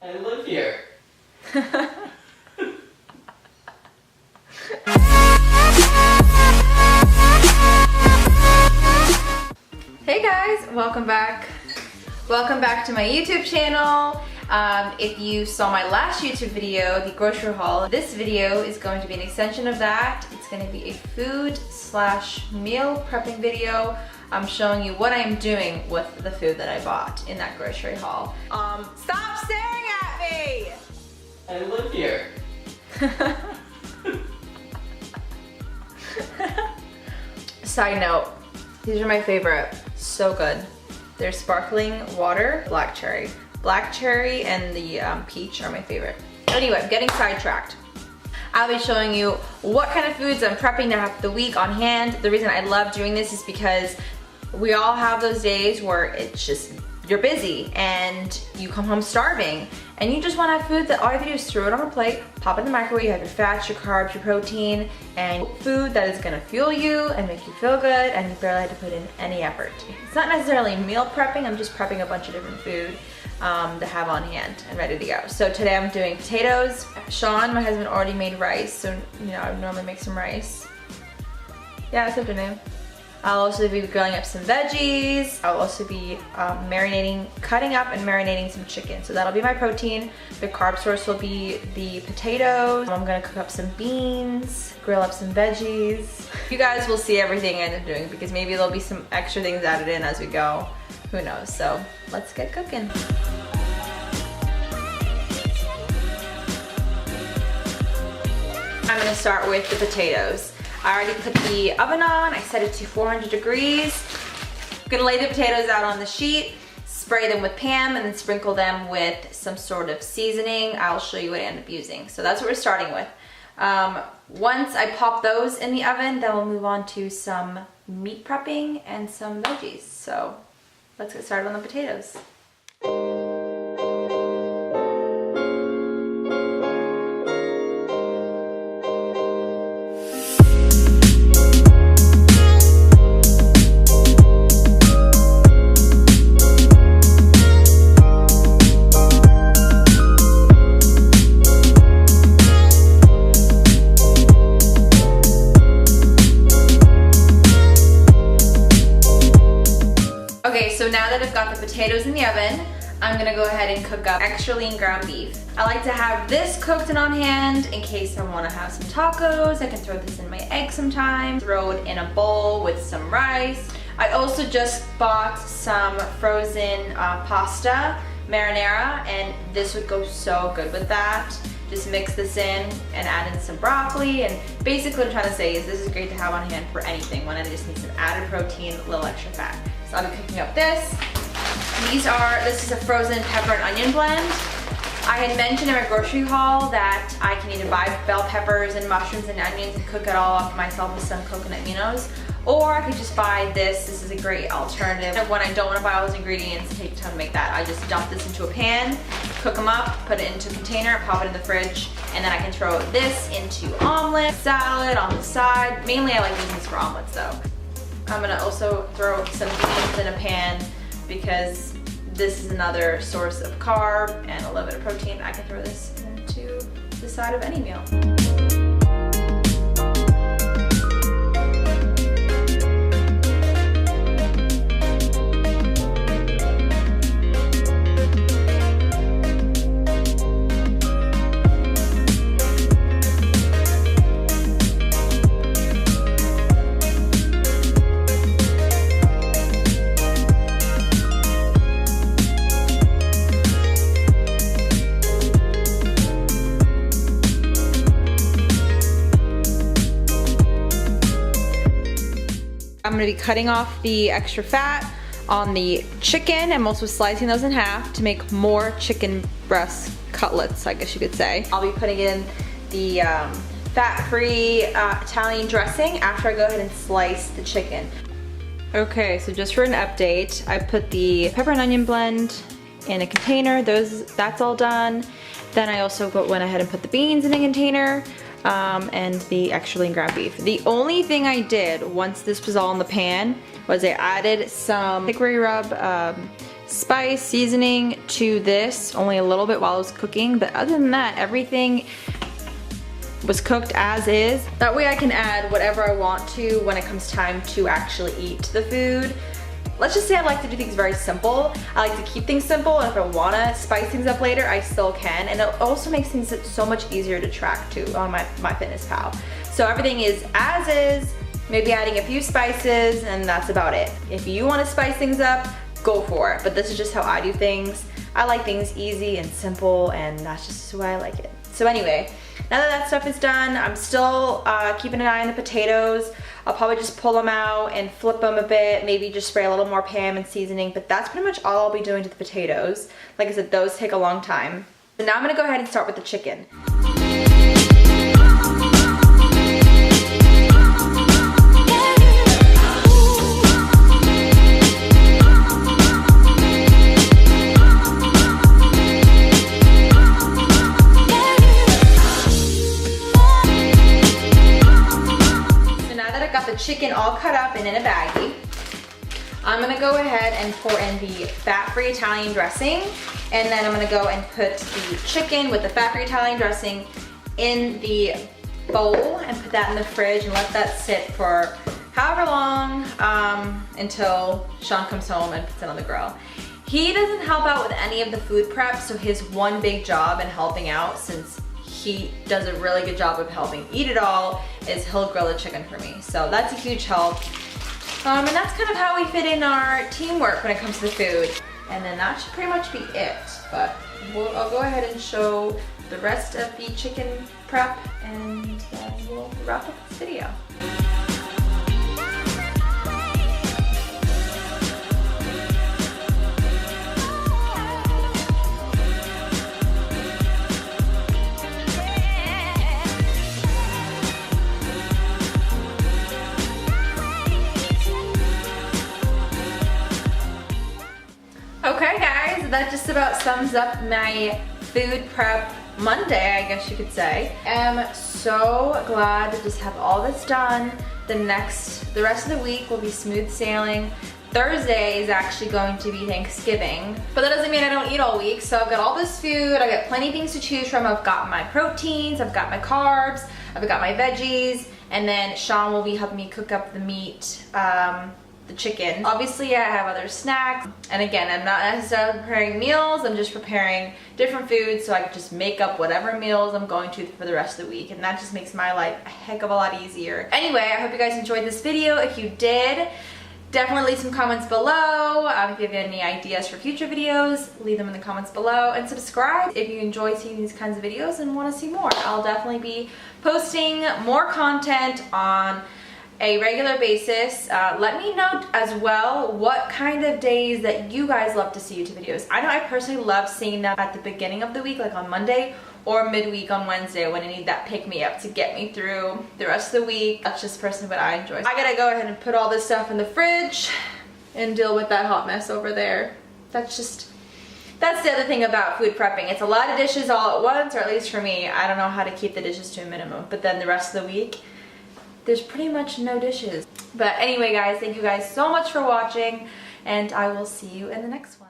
I live here. Hey guys, welcome back. Welcome back to my YouTube channel. If you saw my last YouTube video, the grocery haul, this video is going to be an extension of that. It's going to be a food/meal prepping video. I'm showing you what I'm doing with the food that I bought in that grocery haul. Stop staring at me! I live here. Side note, these are my favorite. So good. They're sparkling water, black cherry. Black cherry and the peach are my favorite. Anyway, I'm getting sidetracked. I'll be showing you what kind of foods I'm prepping to have the week on hand. The reason I love doing this is because we all have those days where it's just, you're busy and you come home starving and you just want to have food that all you have to do is throw it on a plate, pop it in the microwave, you have your fats, your carbs, your protein, and food that is gonna fuel you and make you feel good and you barely have to put in any effort. It's not necessarily meal prepping, I'm just prepping a bunch of different food to have on hand and ready to go. So today I'm doing potatoes. Sean, my husband, already made rice, so you know, I would normally make some rice. Yeah, that's her name. I'll also be grilling up some veggies. I'll also be cutting up and marinating some chicken. So that'll be my protein. The carb source will be the potatoes. I'm gonna cook up some beans, grill up some veggies. You guys will see everything I end up doing because maybe there'll be some extra things added in as we go. Who knows? So let's get cooking. I'm gonna start with the potatoes. I already put the oven on, I set it to 400 degrees. I'm gonna lay the potatoes out on the sheet, spray them with Pam, and then sprinkle them with some sort of seasoning. I'll show you what I end up using. So that's what we're starting with. Once I pop those in the oven, then we'll move on to some meat prepping and some veggies. So let's get started on the potatoes. So now that I've got the potatoes in the oven, I'm gonna go ahead and cook up extra lean ground beef. I like to have this cooked and on hand in case I wanna have some tacos. I can throw this in my egg sometime, throw it in a bowl with some rice. I also just bought some frozen pasta marinara, and this would go so good with that. Just mix this in and add in some broccoli, and basically what I'm trying to say is this is great to have on hand for anything when I just need some added protein, a little extra fat. So I'll be cooking up this. This is a frozen pepper and onion blend. I had mentioned in my grocery haul that I can either buy bell peppers and mushrooms and onions and cook it all up myself with some coconut minos, or I could just buy this. This is a great alternative. When I don't want to buy all those ingredients and take time to make that, I just dump this into a pan, cook them up, put it into a container, pop it in the fridge, and then I can throw this into omelet, salad on the side. Mainly I like using this for omelets though. I'm gonna also throw some beans in a pan because this is another source of carb and a little bit of protein. I can throw this into the side of any meal. I'm gonna be cutting off the extra fat on the chicken. I'm also slicing those in half to make more chicken breast cutlets, I guess you could say. I'll be putting in the fat-free Italian dressing after I go ahead and slice the chicken. Okay, so just for an update, I put the pepper and onion blend in a container. That's all done. Then I also went ahead and put the beans in a container. And the extra lean ground beef. The only thing I did once this was all in the pan was I added some hickory rub spice seasoning to this, only a little bit while it was cooking, but other than that, everything was cooked as is. That way I can add whatever I want to when it comes time to actually eat the food. Let's just say I like to do things very simple. I like to keep things simple, and if I wanna spice things up later, I still can. And it also makes things so much easier to track too on my MyFitnessPal. So everything is as is, maybe adding a few spices, and that's about it. If you wanna spice things up, go for it. But this is just how I do things. I like things easy and simple, and that's just the way I like it. So anyway, now that that stuff is done, I'm still keeping an eye on the potatoes. I'll probably just pull them out and flip them a bit, maybe just spray a little more Pam and seasoning, but that's pretty much all I'll be doing to the potatoes. Like I said, those take a long time. So now I'm gonna go ahead and start with the chicken. Chicken all cut up and in a baggie. I'm gonna go ahead and pour in the fat-free Italian dressing, and then I'm gonna go and put the chicken with the fat-free Italian dressing in the bowl and put that in the fridge and let that sit for however long until Sean comes home and puts it on the grill. He doesn't help out with any of the food prep, so his one big job in helping out, since he does a really good job of helping eat it all, is he'll grill the chicken for me. So that's a huge help. And that's kind of how we fit in our teamwork when it comes to the food. And then that should pretty much be it. But I'll go ahead and show the rest of the chicken prep, and we'll wrap up this video. Okay guys, that just about sums up my food prep Monday, I guess you could say. I'm so glad to just have all this done. The rest of the week will be smooth sailing. Thursday is actually going to be Thanksgiving, but that doesn't mean I don't eat all week. So I've got all this food, I've got plenty of things to choose from. I've got my proteins, I've got my carbs, I've got my veggies, and then Sean will be helping me cook up the meat, the chicken. Obviously I have other snacks, and again, I'm not necessarily preparing meals, I'm just preparing different foods so I can just make up whatever meals I'm going to for the rest of the week, and that just makes my life a heck of a lot easier. Anyway, I hope you guys enjoyed this video. If you did, definitely leave some comments below. If you have any ideas for future videos, leave them in the comments below, and subscribe if you enjoy seeing these kinds of videos and want to see more. I'll definitely be posting more content on a regular basis. Let me know as well what kind of days that you guys love to see YouTube videos. I know I personally love seeing them at the beginning of the week, like on Monday, or midweek on Wednesday, when I need that pick-me-up to get me through the rest of the week. That's just personally what I enjoy. I gotta go ahead and put all this stuff in the fridge and deal with that hot mess over there. That's the other thing about food prepping. It's a lot of dishes all at once, or at least for me. I don't know how to keep the dishes to a minimum, but then the rest of the week, there's pretty much no dishes. But anyway guys, thank you guys so much for watching, and I will see you in the next one.